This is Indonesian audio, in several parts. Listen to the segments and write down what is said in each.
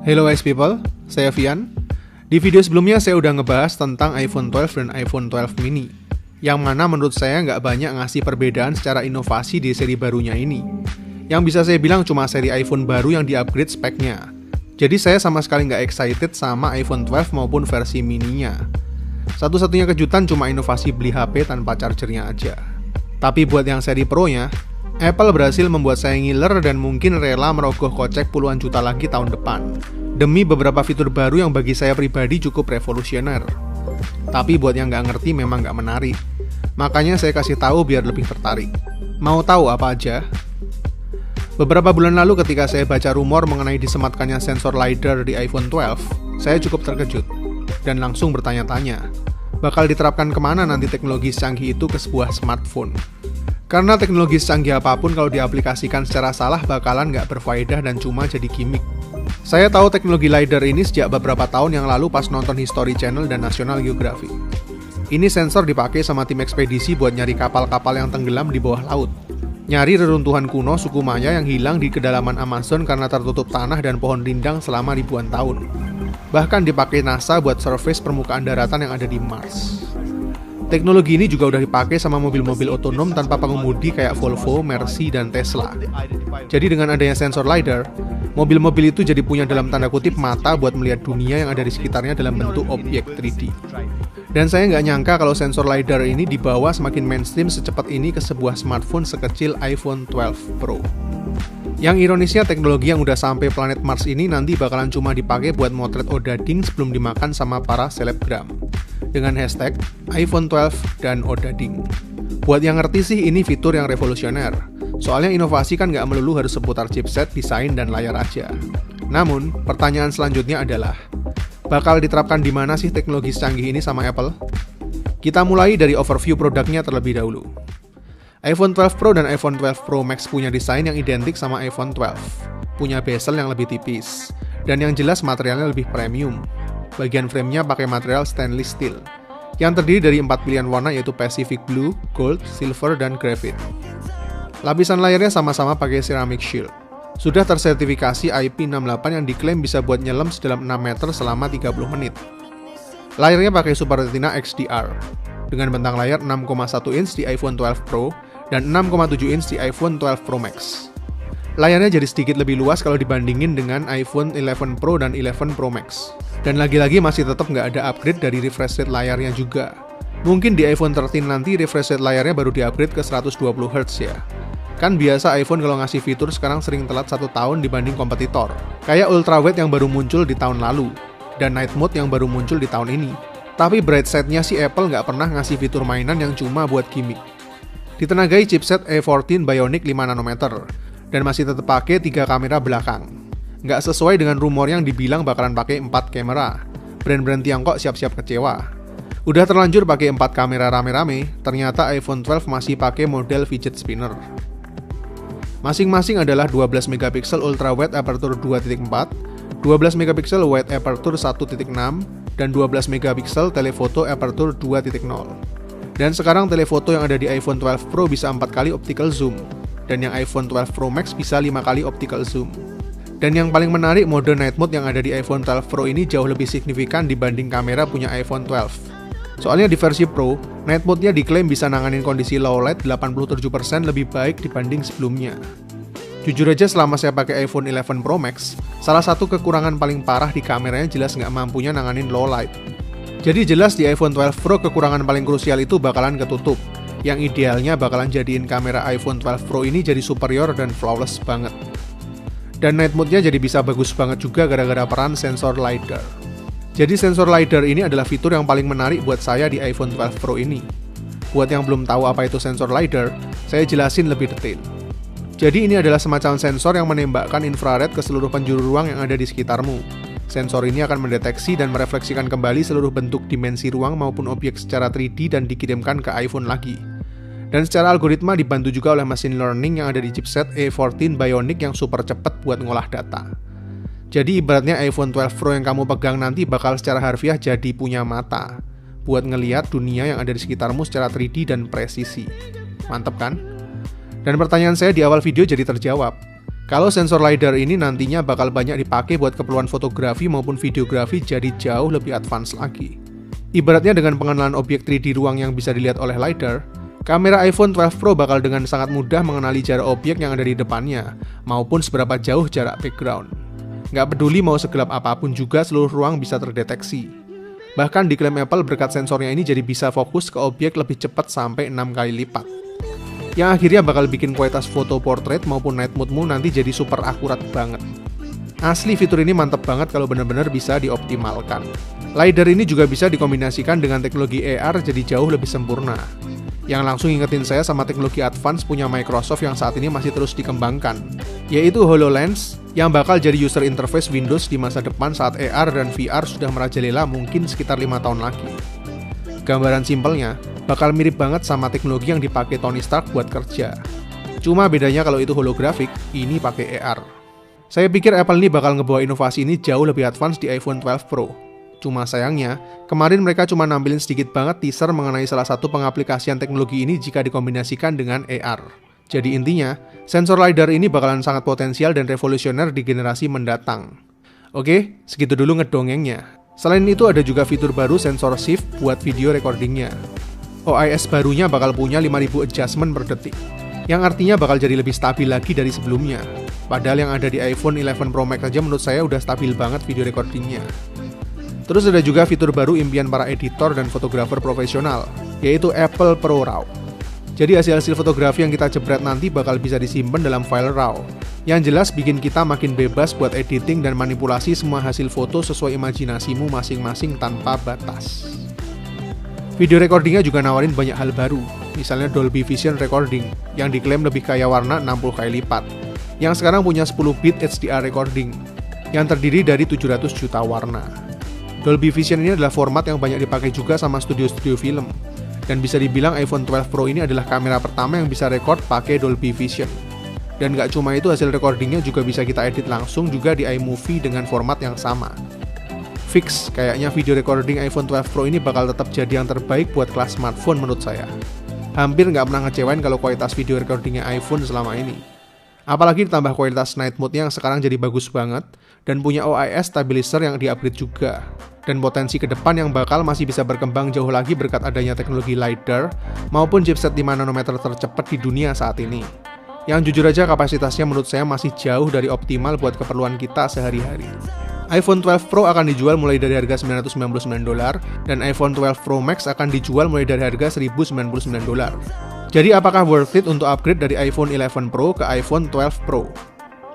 Hello wise people, saya Vian. Di video sebelumnya saya udah ngebahas tentang iPhone 12 dan iPhone 12 mini, yang mana menurut saya nggak banyak ngasih perbedaan secara inovasi di seri barunya ini. Yang bisa saya bilang cuma seri iPhone baru yang di-upgrade speknya. Jadi saya sama sekali nggak excited sama iPhone 12 maupun versi mininya. Satu-satunya kejutan cuma inovasi beli HP tanpa chargernya aja. Tapi buat yang seri Pro-nya, Apple berhasil membuat saya ngiler dan mungkin rela merogoh kocek puluhan juta lagi tahun depan demi beberapa fitur baru yang bagi saya pribadi cukup revolusioner. Tapi buat yang nggak ngerti memang nggak menarik. Makanya saya kasih tahu biar lebih tertarik. Mau tahu apa aja? Beberapa bulan lalu ketika saya baca rumor mengenai disematkannya sensor LiDAR di iPhone 12, saya cukup terkejut dan langsung bertanya-tanya, bakal diterapkan kemana nanti teknologi canggih itu ke sebuah smartphone? Karena teknologi secanggih apapun kalau diaplikasikan secara salah bakalan nggak berfaedah dan cuma jadi gimmick. Saya tahu teknologi LiDAR ini sejak beberapa tahun yang lalu pas nonton History Channel dan National Geographic. Ini sensor dipakai sama tim ekspedisi buat nyari kapal-kapal yang tenggelam di bawah laut. Nyari reruntuhan kuno suku Maya yang hilang di kedalaman Amazon karena tertutup tanah dan pohon rindang selama ribuan tahun. Bahkan dipakai NASA buat survei permukaan daratan yang ada di Mars. Teknologi ini juga udah dipakai sama mobil-mobil otonom tanpa pengemudi kayak Volvo, Mercy, dan Tesla. Jadi dengan adanya sensor LiDAR, mobil-mobil itu jadi punya dalam tanda kutip mata buat melihat dunia yang ada di sekitarnya dalam bentuk objek 3D. Dan saya nggak nyangka kalau sensor LiDAR ini dibawa semakin mainstream secepat ini ke sebuah smartphone sekecil iPhone 12 Pro. Yang ironisnya teknologi yang udah sampai planet Mars ini nanti bakalan cuma dipakai buat motret odading sebelum dimakan sama para selebgram. Dengan hashtag iPhone 12 dan odading. Buat yang ngerti sih ini fitur yang revolusioner. Soalnya inovasi kan nggak melulu harus seputar chipset, desain, dan layar aja. Namun, pertanyaan selanjutnya adalah, bakal diterapkan di mana sih teknologi secanggih ini sama Apple? Kita mulai dari overview produknya terlebih dahulu. iPhone 12 Pro dan iPhone 12 Pro Max punya desain yang identik sama iPhone 12. Punya bezel yang lebih tipis, dan yang jelas materialnya lebih premium. Bagian framenya pakai material stainless steel, yang terdiri dari 4 pilihan warna yaitu Pacific Blue, Gold, Silver, dan Graphite. Lapisan layarnya sama-sama pakai ceramic shield. Sudah tersertifikasi IP68 yang diklaim bisa buat nyelam sedalam 6 meter selama 30 menit. Layarnya pakai Super Retina XDR, dengan bentang layar 6,1 inch di iPhone 12 Pro dan 6,7 inch di iPhone 12 Pro Max. Layarnya jadi sedikit lebih luas kalau dibandingin dengan iPhone 11 Pro dan 11 Pro Max. Dan lagi-lagi masih tetap nggak ada upgrade dari refresh rate layarnya juga. Mungkin di iPhone 13 nanti refresh rate layarnya baru di-upgrade ke 120Hz ya. Kan biasa iPhone kalau ngasih fitur sekarang sering telat 1 tahun dibanding kompetitor. Kayak ultrawide yang baru muncul di tahun lalu, dan night mode yang baru muncul di tahun ini. Tapi bright side-nya sih Apple nggak pernah ngasih fitur mainan yang cuma buat gimmick. Ditenagai chipset A14 Bionic 5 nanometer, dan masih tetap pakai 3 kamera belakang. Nggak sesuai dengan rumor yang dibilang bakalan pakai 4 kamera. Brand-brand Tiongkok siap-siap kecewa. Udah terlanjur pakai 4 kamera rame-rame, ternyata iPhone 12 masih pakai model fidget spinner. Masing-masing adalah 12 megapiksel ultra wide aperture 2.4, 12 megapiksel wide aperture 1.6, dan 12 megapiksel telephoto aperture 2.0. Dan sekarang telephoto yang ada di iPhone 12 Pro bisa 4 kali optical zoom, dan yang iPhone 12 Pro Max bisa 5 kali optical zoom. Dan yang paling menarik, mode night mode yang ada di iPhone 12 Pro ini jauh lebih signifikan dibanding kamera punya iPhone 12. Soalnya di versi Pro, night mode-nya diklaim bisa nanganin kondisi low light 87% lebih baik dibanding sebelumnya. Jujur aja selama saya pakai iPhone 11 Pro Max, salah satu kekurangan paling parah di kameranya jelas nggak mampunya nanganin low light. Jadi jelas di iPhone 12 Pro kekurangan paling krusial itu bakalan ketutup, yang idealnya bakalan jadiin kamera iPhone 12 Pro ini jadi superior dan flawless banget. Dan night mode-nya jadi bisa bagus banget juga gara-gara peran sensor LiDAR. Jadi sensor LiDAR ini adalah fitur yang paling menarik buat saya di iPhone 12 Pro ini. Buat yang belum tahu apa itu sensor LiDAR, saya jelasin lebih detail. Jadi ini adalah semacam sensor yang menembakkan infrared ke seluruh penjuru ruang yang ada di sekitarmu. Sensor ini akan mendeteksi dan merefleksikan kembali seluruh bentuk dimensi ruang maupun objek secara 3D dan dikirimkan ke iPhone lagi. Dan secara algoritma dibantu juga oleh machine learning yang ada di chipset A14 Bionic yang super cepat buat ngolah data. Jadi ibaratnya iPhone 12 Pro yang kamu pegang nanti bakal secara harfiah jadi punya mata, buat ngelihat dunia yang ada di sekitarmu secara 3D dan presisi. Mantep kan? Dan pertanyaan saya di awal video jadi terjawab. Kalau sensor LiDAR ini nantinya bakal banyak dipakai buat keperluan fotografi maupun videografi, jadi jauh lebih advance lagi. Ibaratnya dengan pengenalan objek 3D ruang yang bisa dilihat oleh LiDAR, kamera iPhone 12 Pro bakal dengan sangat mudah mengenali jarak objek yang ada di depannya, maupun seberapa jauh jarak background. Nggak peduli mau segelap apapun juga, seluruh ruang bisa terdeteksi. Bahkan diklaim Apple berkat sensornya ini jadi bisa fokus ke objek lebih cepat sampai 6 kali lipat. Yang akhirnya bakal bikin kualitas foto portrait maupun night mode-mu nanti jadi super akurat banget. Asli fitur ini mantep banget kalau benar-benar bisa dioptimalkan. LiDAR ini juga bisa dikombinasikan dengan teknologi AR jadi jauh lebih sempurna. Yang langsung ingetin saya sama teknologi advance punya Microsoft yang saat ini masih terus dikembangkan, yaitu HoloLens yang bakal jadi user interface Windows di masa depan saat AR dan VR sudah merajalela mungkin sekitar 5 tahun lagi. Gambaran simpelnya, bakal mirip banget sama teknologi yang dipakai Tony Stark buat kerja. Cuma bedanya kalau itu holographic, ini pakai AR. Saya pikir Apple ini bakal ngebawa inovasi ini jauh lebih advance di iPhone 12 Pro. Cuma sayangnya, kemarin mereka cuma nampilin sedikit banget teaser mengenai salah satu pengaplikasian teknologi ini jika dikombinasikan dengan AR. Jadi intinya, sensor LiDAR ini bakalan sangat potensial dan revolusioner di generasi mendatang. Oke, segitu dulu ngedongengnya. Selain itu ada juga fitur baru sensor shift buat video recordingnya. OIS barunya bakal punya 5000 adjustment per detik, yang artinya bakal jadi lebih stabil lagi dari sebelumnya. Padahal yang ada di iPhone 11 Pro Max aja menurut saya udah stabil banget video recordingnya. Terus ada juga fitur baru impian para editor dan fotografer profesional, yaitu Apple Pro RAW. Jadi hasil-hasil fotografi yang kita jepret nanti bakal bisa disimpan dalam file RAW. Yang jelas bikin kita makin bebas buat editing dan manipulasi semua hasil foto sesuai imajinasimu masing-masing tanpa batas. Video recordingnya juga nawarin banyak hal baru, misalnya Dolby Vision Recording, yang diklaim lebih kaya warna 60 kali lipat, yang sekarang punya 10-bit HDR recording, yang terdiri dari 700 juta warna. Dolby Vision ini adalah format yang banyak dipakai juga sama studio-studio film, dan bisa dibilang iPhone 12 Pro ini adalah kamera pertama yang bisa record pakai Dolby Vision. Dan gak cuma itu, hasil recordingnya juga bisa kita edit langsung juga di iMovie dengan format yang sama. Fix, kayaknya video recording iPhone 12 Pro ini bakal tetap jadi yang terbaik buat kelas smartphone menurut saya. Hampir nggak pernah ngecewain kalau kualitas video recordingnya iPhone selama ini. Apalagi ditambah kualitas night mode yang sekarang jadi bagus banget, dan punya OIS stabilizer yang di-upgrade juga. Dan potensi ke depan yang bakal masih bisa berkembang jauh lagi berkat adanya teknologi LiDAR maupun chipset 5 nanometer tercepat di dunia saat ini. Yang jujur aja kapasitasnya menurut saya masih jauh dari optimal buat keperluan kita sehari-hari. iPhone 12 Pro akan dijual mulai dari harga $999 dan iPhone 12 Pro Max akan dijual mulai dari harga $1099. Jadi apakah worth it untuk upgrade dari iPhone 11 Pro ke iPhone 12 Pro?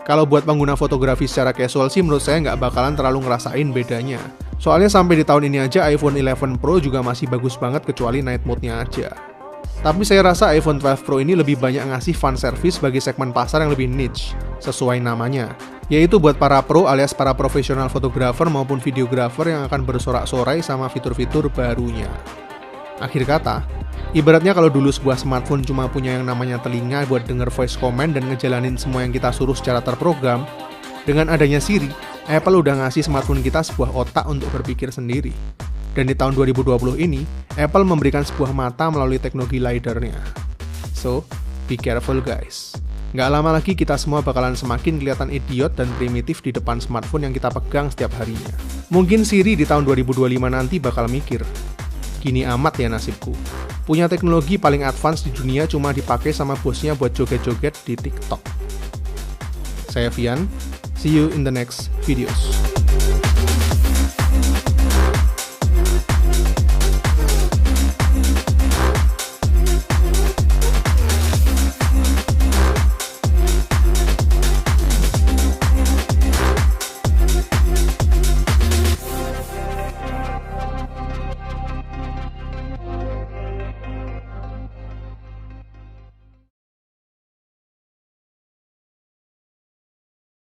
Kalau buat pengguna fotografi secara casual sih menurut saya nggak bakalan terlalu ngerasain bedanya. Soalnya sampai di tahun ini aja iPhone 11 Pro juga masih bagus banget kecuali night mode-nya aja. Tapi saya rasa iPhone 12 Pro ini lebih banyak ngasih fun service bagi segmen pasar yang lebih niche, sesuai namanya, yaitu buat para pro alias para profesional fotografer maupun videografer yang akan bersorak-sorai sama fitur-fitur barunya. Akhir kata, ibaratnya kalau dulu sebuah smartphone cuma punya yang namanya telinga buat denger voice command dan ngejalanin semua yang kita suruh secara terprogram, dengan adanya Siri, Apple udah ngasih smartphone kita sebuah otak untuk berpikir sendiri. Dan di tahun 2020 ini, Apple memberikan sebuah mata melalui teknologi LiDAR-nya. So, be careful guys. Nggak lama lagi kita semua bakalan semakin kelihatan idiot dan primitif di depan smartphone yang kita pegang setiap harinya. Mungkin Siri di tahun 2025 nanti bakal mikir, gini amat ya nasibku. Punya teknologi paling advance di dunia cuma dipakai sama bosnya buat joget-joget di TikTok. Saya Vian, see you in the next videos.